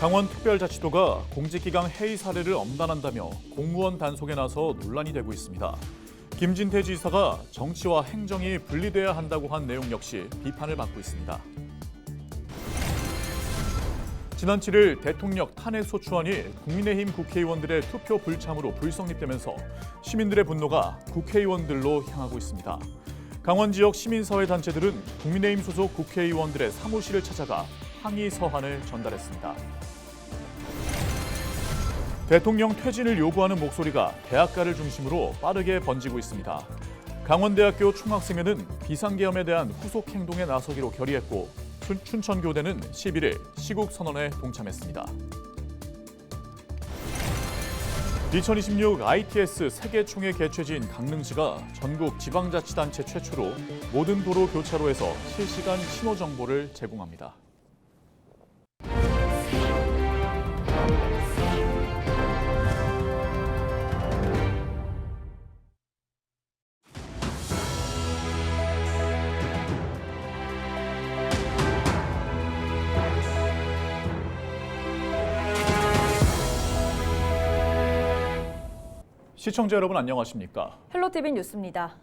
강원특별자치도가 공직기강 해이 사례를 엄단한다며 공무원 단속에 나서 논란이 되고 있습니다. 김진태 지사가 정치와 행정이 분리돼야 한다고 한 내용 역시 비판을 받고 있습니다. 지난 7일 대통령 탄핵소추안이 국민의힘 국회의원들의 투표 불참으로 불성립되면서 시민들의 분노가 국회의원들로 향하고 있습니다. 강원 지역 시민사회단체들은 국민의힘 소속 국회의원들의 사무실을 찾아가 항의 서한을 전달했습니다. 대통령 퇴진을 요구하는 목소리가 대학가를 중심으로 빠르게 번지고 있습니다. 강원대학교 총학생회는 비상계엄에 대한 후속 행동에 나서기로 결의했고 춘천교대는 11일 시국선언에 동참했습니다. 2026 ITS 세계총회 개최지인 강릉시가 전국 지방자치단체 최초로 모든 도로 교차로에서 실시간 신호 정보를 제공합니다. 시청자 여러분 안녕하십니까? 헬로티비 뉴스입니다.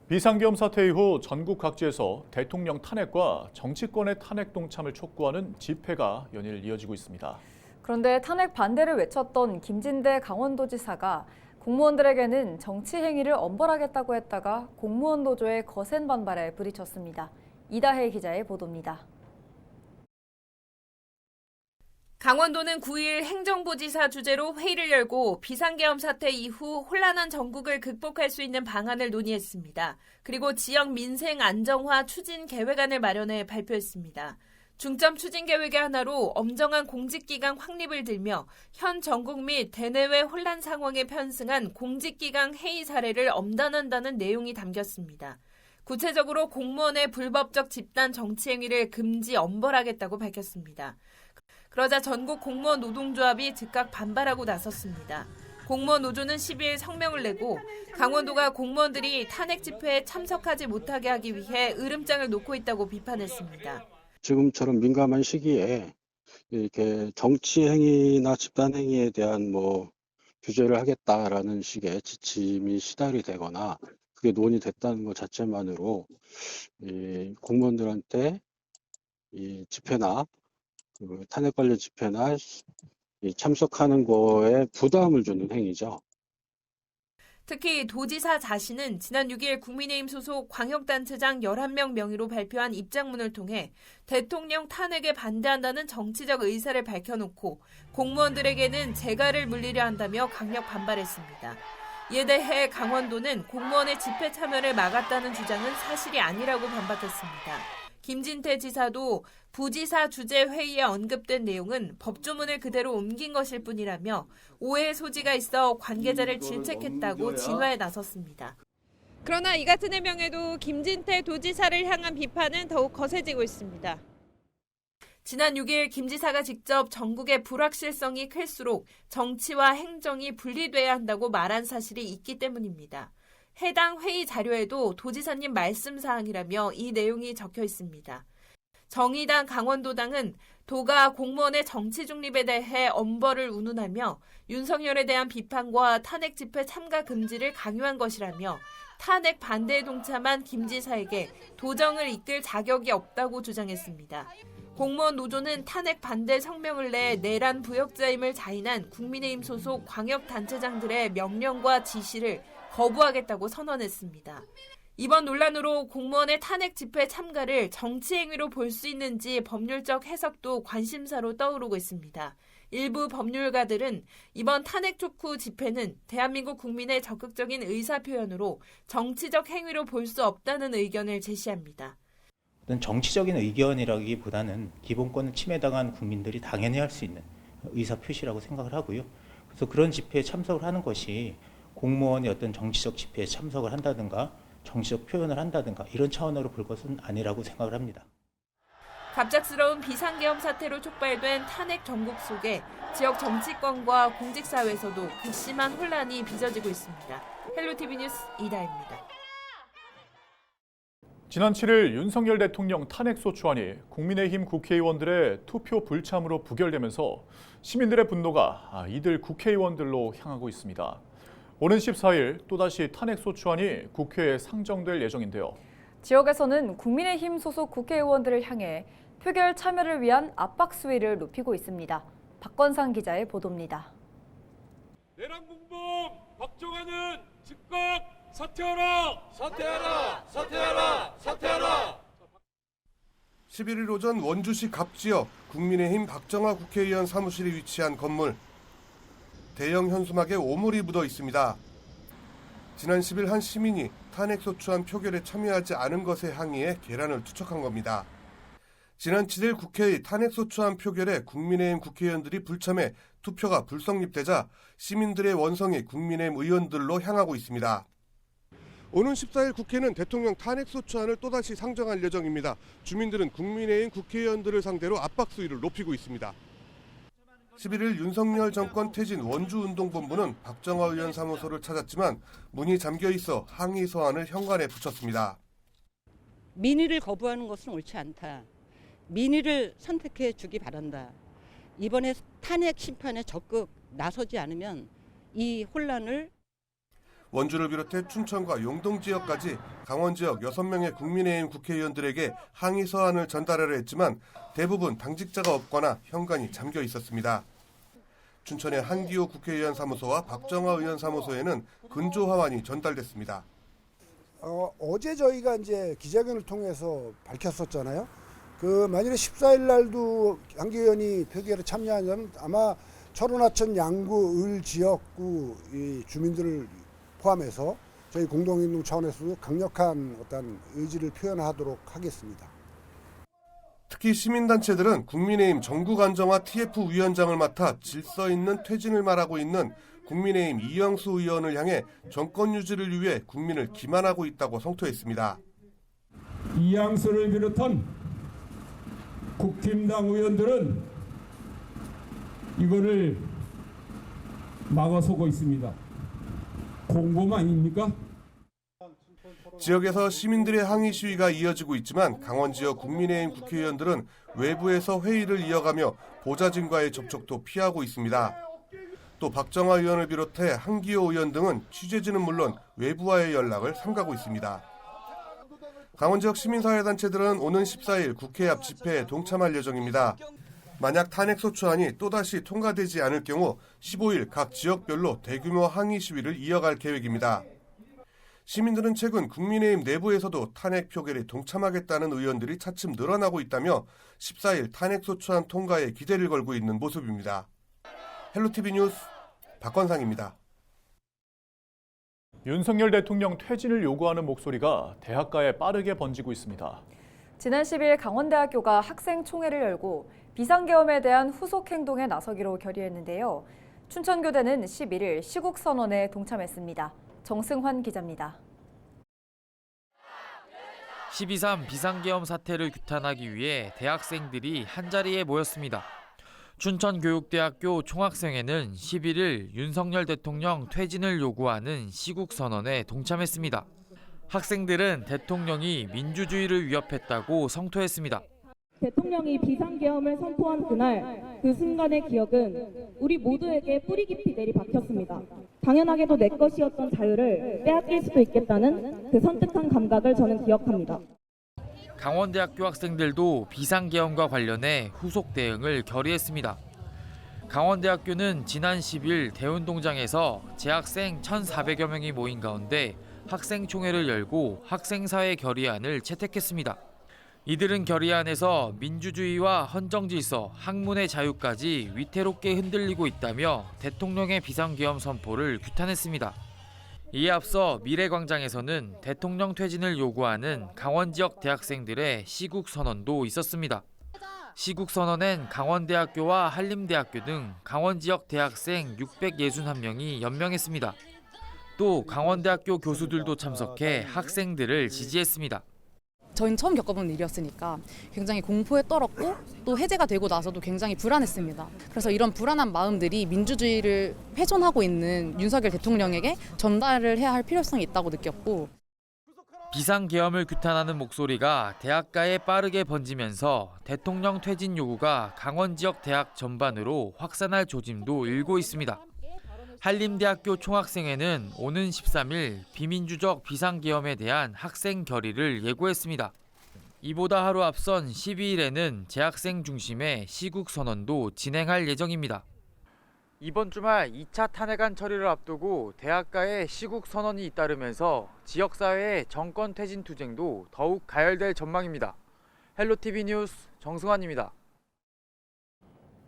비상계엄 사태 이후 전국 각지에서 대통령 탄핵과 정치권의 탄핵 동참을 촉구하는 집회가 연일 이어지고 있습니다. 그런데 탄핵 반대를 외쳤던 김진대 강원도지사가 공무원들에게는 정치 행위를 엄벌하겠다고 했다가 공무원 노조의 거센 반발에 부딪혔습니다. 이다혜 기자의 보도입니다. 강원도는 9일 행정부지사 주재로 회의를 열고 비상계엄 사태 이후 혼란한 전국을 극복할 수 있는 방안을 논의했습니다. 그리고 지역 민생 안정화 추진 계획안을 마련해 발표했습니다. 중점 추진 계획의 하나로 엄정한 공직기강 확립을 들며 현 전국 및 대내외 혼란 상황에 편승한 공직기강 해이 사례를 엄단한다는 내용이 담겼습니다. 구체적으로 공무원의 불법적 집단 정치행위를 금지 엄벌하겠다고 밝혔습니다. 그러자 전국 공무원 노동조합이 즉각 반발하고 나섰습니다. 공무원 노조는 12일 성명을 내고 강원도가 공무원들이 탄핵 집회에 참석하지 못하게 하기 위해 으름장을 놓고 있다고 비판했습니다. 지금처럼 민감한 시기에 이렇게 정치 행위나 집단 행위에 대한 규제를 하겠다라는 식의 지침이 시달이 되거나 그게 논의됐다는 것 자체만으로 이 공무원들한테 이 집회나 탄핵 관련 집회나 참석하는 거에 부담을 주는 행위죠. 특히 도지사 자신은 지난 6일 국민의힘 소속 광역단체장 11명 명의로 발표한 입장문을 통해 대통령 탄핵에 반대한다는 정치적 의사를 밝혀놓고 공무원들에게는 재갈을 물리려 한다며 강력 반발했습니다. 이에 대해 강원도는 공무원의 집회 참여를 막았다는 주장은 사실이 아니라고 반박했습니다. 김진태 지사도 부지사 주재 회의에 언급된 내용은 법조문을 그대로 옮긴 것일 뿐이라며 오해의 소지가 있어 관계자를 질책했다고 진화에 나섰습니다. 그러나 이 같은 해명에도 김진태 도지사를 향한 비판은 더욱 거세지고 있습니다. 지난 6일 김 지사가 직접 전국의 불확실성이 클수록 정치와 행정이 분리돼야 한다고 말한 사실이 있기 때문입니다. 해당 회의 자료에도 도지사님 말씀 사항이라며 이 내용이 적혀 있습니다. 정의당 강원도당은 도가 공무원의 정치 중립에 대해 엄벌을 운운하며 윤석열에 대한 비판과 탄핵 집회 참가 금지를 강요한 것이라며 탄핵 반대에 동참한 김 지사에게 도정을 이끌 자격이 없다고 주장했습니다. 공무원 노조는 탄핵 반대 성명을 내 내란 부역자임을 자인한 국민의힘 소속 광역단체장들의 명령과 지시를 거부하겠다고 선언했습니다. 이번 논란으로 공무원의 탄핵 집회 참가를 정치 행위로 볼 수 있는지 법률적 해석도 관심사로 떠오르고 있습니다. 일부 법률가들은 이번 탄핵 촉구 집회는 대한민국 국민의 적극적인 의사표현으로 정치적 행위로 볼 수 없다는 의견을 제시합니다. 정치적인 의견이라기보다는 기본권을 침해당한 국민들이 당연히 할 수 있는 의사표시라고 생각을 하고요. 그래서 그런 집회에 참석을 하는 것이 공무원이 어떤 정치적 집회에 참석을 한다든가 정치적 표현을 한다든가 이런 차원으로 볼 것은 아니라고 생각을 합니다. 갑작스러운 비상계엄 사태로 촉발된 탄핵 전국 속에 지역 정치권과 공직사회에서도 극심한 혼란이 빚어지고 있습니다. 헬로티비 뉴스 이다혜입니다. 지난 7일 윤석열 대통령 탄핵소추안이 국민의힘 국회의원들의 투표 불참으로 부결되면서 시민들의 분노가 이들 국회의원들로 향하고 있습니다. 오는 14일 또다시 탄핵소추안이 국회에 상정될 예정인데요. 지역에서는 국민의힘 소속 국회의원들을 향해 표결 참여를 위한 압박 수위를 높이고 있습니다. 박건상 기자의 보도입니다. 내란공범 박정환은 즉각 사퇴하라! 사퇴하라! 사퇴하라! 사퇴하라! 11일 오전 원주시 갑지역 국민의힘 박정화 국회의원 사무실이 위치한 건물. 대형 현수막에 오물이 묻어 있습니다. 지난 10일 한 시민이 탄핵소추안 표결에 참여하지 않은 것에 항의해 계란을 투척한 겁니다. 지난 7일 국회의 탄핵소추안 표결에 국민의힘 국회의원들이 불참해 투표가 불성립되자 시민들의 원성이 국민의힘 의원들로 향하고 있습니다. 오는 14일 국회는 대통령 탄핵소추안을 또다시 상정할 예정입니다. 주민들은 국민의힘 국회의원들을 상대로 압박 수위를 높이고 있습니다. 11일 윤석열 정권 퇴진 원주운동본부는 박정화 의원 사무소를 찾았지만 문이 잠겨 있어 항의 서한을 현관에 붙였습니다. 민의를 거부하는 것은 옳지 않다. 민의를 선택해 주기 바란다. 이번에 탄핵 심판에 적극 나서지 않으면 이 혼란을 원주를 비롯해 춘천과 용동 지역까지 강원 지역 6명의 국민의힘 국회의원들에게 항의 서한을 전달하려 했지만 대부분 당직자가 없거나 현관이 잠겨 있었습니다. 춘천의 한기호 국회의원 사무소와 박정화 의원 사무소에는 근조 하완이 전달됐습니다. 어제 저희가 이제 기자회견을 통해서 밝혔었잖아요. 만일에 14일 날도 한기호 의원이 표결에 참여하면 아마 철원, 하천, 양구, 을 지역구 이 주민들을 포함해서 저희 공동행동 차원에서도 강력한 어떤 의지를 표현하도록 하겠습니다. 특히 시민단체들은 국민의힘 전국안정화 TF 위원장을 맡아 질서 있는 퇴진을 말하고 있는 국민의힘 이영수 의원을 향해 정권 유지를 위해 국민을 기만하고 있다고 성토했습니다. 이양수를 비롯한 국힘당 의원들은 이거를 막아서고 있습니다. 공범 아닙니까? 지역에서 시민들의 항의 시위가 이어지고 있지만 강원 지역 국민의힘 국회의원들은 외부에서 회의를 이어가며 보좌진과의 접촉도 피하고 있습니다. 또 박정화 의원을 비롯해 한기호 의원 등은 취재진은 물론 외부와의 연락을 삼가고 있습니다. 강원 지역 시민사회단체들은 오는 14일 국회 앞 집회에 동참할 예정입니다. 만약 탄핵소추안이 또다시 통과되지 않을 경우 15일 각 지역별로 대규모 항의 시위를 이어갈 계획입니다. 시민들은 최근 국민의힘 내부에서도 탄핵 표결에 동참하겠다는 의원들이 차츰 늘어나고 있다며 14일 탄핵소추안 통과에 기대를 걸고 있는 모습입니다. 헬로티비 뉴스 박건상입니다. 윤석열 대통령 퇴진을 요구하는 목소리가 대학가에 빠르게 번지고 있습니다. 지난 10일 강원대학교가 학생총회를 열고 비상계엄에 대한 후속 행동에 나서기로 결의했는데요. 춘천교대는 11일 시국선언에 동참했습니다. 정승환 기자입니다. 12.3 비상계엄 사태를 규탄하기 위해 대학생들이 한자리에 모였습니다. 춘천교육대학교 총학생회는 11일 윤석열 대통령 퇴진을 요구하는 시국선언에 동참했습니다. 학생들은 대통령이 민주주의를 위협했다고 성토했습니다. 대통령이 비상계엄을 선포한 그날 그 순간의 기억은 우리 모두에게 뿌리 깊이 내리박혔습니다. 당연하게도 내 것이었던 자유를 빼앗길 수도 있겠다는 그 선뜻한 감각을 저는 기억합니다. 강원대학교 학생들도 비상계엄과 관련해 후속 대응을 결의했습니다. 강원대학교는 지난 10일 대운동장에서 재학생 1,400여 명이 모인 가운데 학생총회를 열고 학생사회 결의안을 채택했습니다. 이들은 결의안에서 민주주의와 헌정질서, 학문의 자유까지 위태롭게 흔들리고 있다며 대통령의 비상계엄 선포를 규탄했습니다. 이에 앞서 미래광장에서는 대통령 퇴진을 요구하는 강원 지역 대학생들의 시국선언도 있었습니다. 시국선언엔 강원대학교와 한림대학교 등 강원 지역 대학생 661명이 연명했습니다. 또 강원대학교 교수들도 참석해 학생들을 지지했습니다. 저희는 처음 겪어본 일이었으니까 굉장히 공포에 떨었고 또 해제가 되고 나서도 굉장히 불안했습니다. 그래서 이런 불안한 마음들이 민주주의를 훼손하고 있는 윤석열 대통령에게 전달을 해야 할 필요성이 있다고 느꼈고 비상계엄을 규탄하는 목소리가 대학가에 빠르게 번지면서 대통령 퇴진 요구가 강원 지역 대학 전반으로 확산할 조짐도 일고 있습니다. 한림대학교 총학생회는 오는 13일 비민주적 비상계엄에 대한 학생 결의를 예고했습니다. 이보다 하루 앞선 12일에는 재학생 중심의 시국선언도 진행할 예정입니다. 이번 주말 2차 탄핵안 처리를 앞두고 대학가의 시국선언이 잇따르면서 지역사회의 정권 퇴진 투쟁도 더욱 가열될 전망입니다. 헬로티비 뉴스 정승환입니다.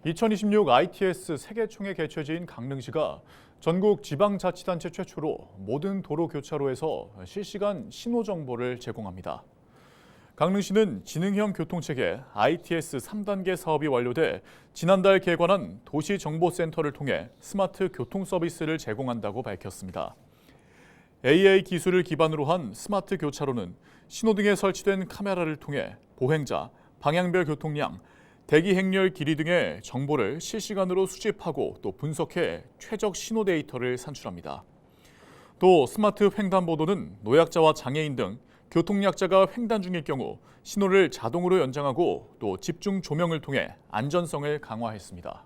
2026 ITS 세계총회 개최지인 강릉시가 전국 지방자치단체 최초로 모든 도로 교차로에서 실시간 신호 정보를 제공합니다. 강릉시는 지능형 교통체계 ITS 3단계 사업이 완료돼 지난달 개관한 도시정보센터를 통해 스마트 교통 서비스를 제공한다고 밝혔습니다. AI 기술을 기반으로 한 스마트 교차로는 신호등에 설치된 카메라를 통해 보행자, 방향별 교통량, 대기 행렬 길이 등의 정보를 실시간으로 수집하고 또 분석해 최적 신호 데이터를 산출합니다. 또 스마트 횡단보도는 노약자와 장애인 등 교통약자가 횡단 중일 경우 신호를 자동으로 연장하고 또 집중 조명을 통해 안전성을 강화했습니다.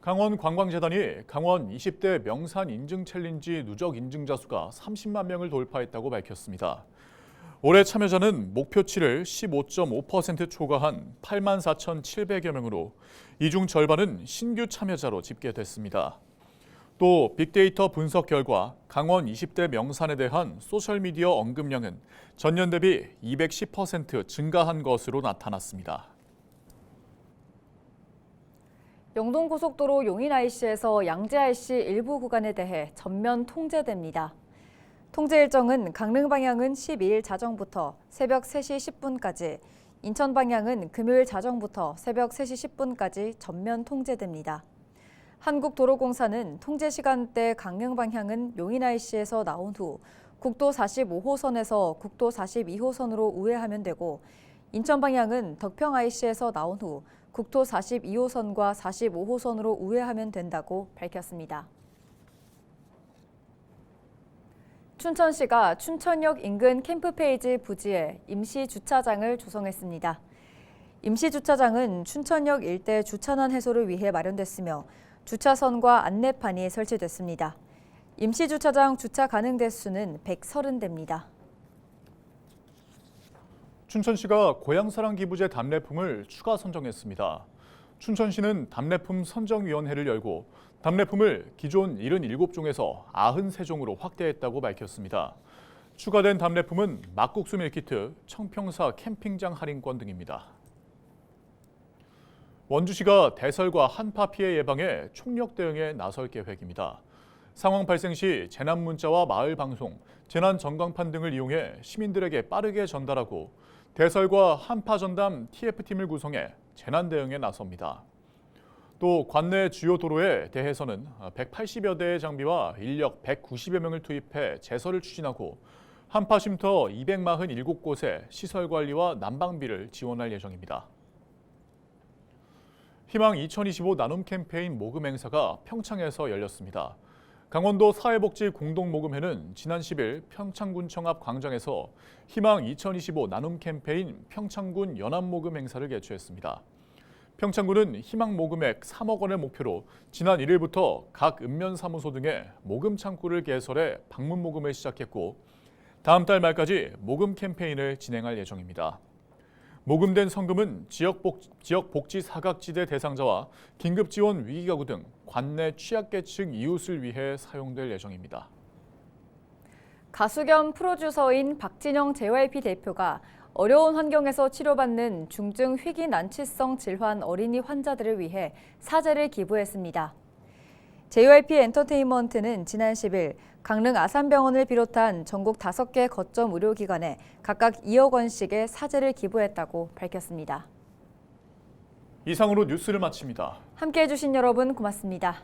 강원관광재단이 강원 20대 명산 인증 챌린지 누적 인증자 수가 30만 명을 돌파했다고 밝혔습니다. 올해 참여자는 목표치를 15.5% 초과한 84,700여 명으로 이 중 절반은 신규 참여자로 집계됐습니다. 또 빅데이터 분석 결과 강원 20대 명산에 대한 소셜미디어 언급량은 전년 대비 210% 증가한 것으로 나타났습니다. 영동고속도로 용인 IC에서 양재 IC 일부 구간에 대해 전면 통제됩니다. 통제 일정은 강릉 방향은 12일 자정부터 새벽 3시 10분까지, 인천 방향은 금요일 자정부터 새벽 3시 10분까지 전면 통제됩니다. 한국도로공사는 통제 시간대 강릉 방향은 용인 IC에서 나온 후 국도 45호선에서 국도 42호선으로 우회하면 되고, 인천 방향은 덕평 IC에서 나온 후 국도 42호선과 45호선으로 우회하면 된다고 밝혔습니다. 춘천시가 춘천역 인근 캠프페이지 부지에 임시주차장을 조성했습니다. 임시주차장은 춘천역 일대 주차난 해소를 위해 마련됐으며 주차선과 안내판이 설치됐습니다. 임시주차장 주차 가능 대수는 130대입니다. 춘천시가 고향사랑 기부제 답례품을 추가 선정했습니다. 춘천시는 답례품 선정위원회를 열고 답례품을 기존 77종에서 93종으로 확대했다고 밝혔습니다. 추가된 답례품은 막국수 밀키트, 청평사 캠핑장 할인권 등입니다. 원주시가 대설과 한파 피해 예방에 총력 대응에 나설 계획입니다. 상황 발생 시 재난 문자와 마을 방송, 재난 전광판 등을 이용해 시민들에게 빠르게 전달하고 대설과 한파 전담 TF팀을 구성해 재난 대응에 나섭니다. 또 관내 주요 도로에 대해서는 180여 대의 장비와 인력 190여 명을 투입해 제설을 추진하고 한파 쉼터 247곳에 시설 관리와 난방비를 지원할 예정입니다. 희망 2025 나눔 캠페인 모금 행사가 평창에서 열렸습니다. 강원도 사회복지 공동모금회는 지난 10일 평창군청 앞 광장에서 희망 2025 나눔 캠페인 평창군 연합모금 행사를 개최했습니다. 평창군은 희망 모금액 3억 원을 목표로 지난 1일부터 각 읍면사무소 등에 모금 창구를 개설해 방문 모금을 시작했고 다음 달 말까지 모금 캠페인을 진행할 예정입니다. 모금된 성금은 지역 복지 사각지대 대상자와 긴급지원 위기가구 등 관내 취약계층 이웃을 위해 사용될 예정입니다. 가수 겸 프로듀서인 박진영 JYP 대표가 어려운 환경에서 치료받는 중증 희귀 난치성 질환 어린이 환자들을 위해 사제를 기부했습니다. JYP 엔터테인먼트는 지난 10일 강릉 아산병원을 비롯한 전국 5개 거점 의료기관에 각각 2억 원씩의 사제를 기부했다고 밝혔습니다. 이상으로 뉴스를 마칩니다. 함께해 주신 여러분 고맙습니다.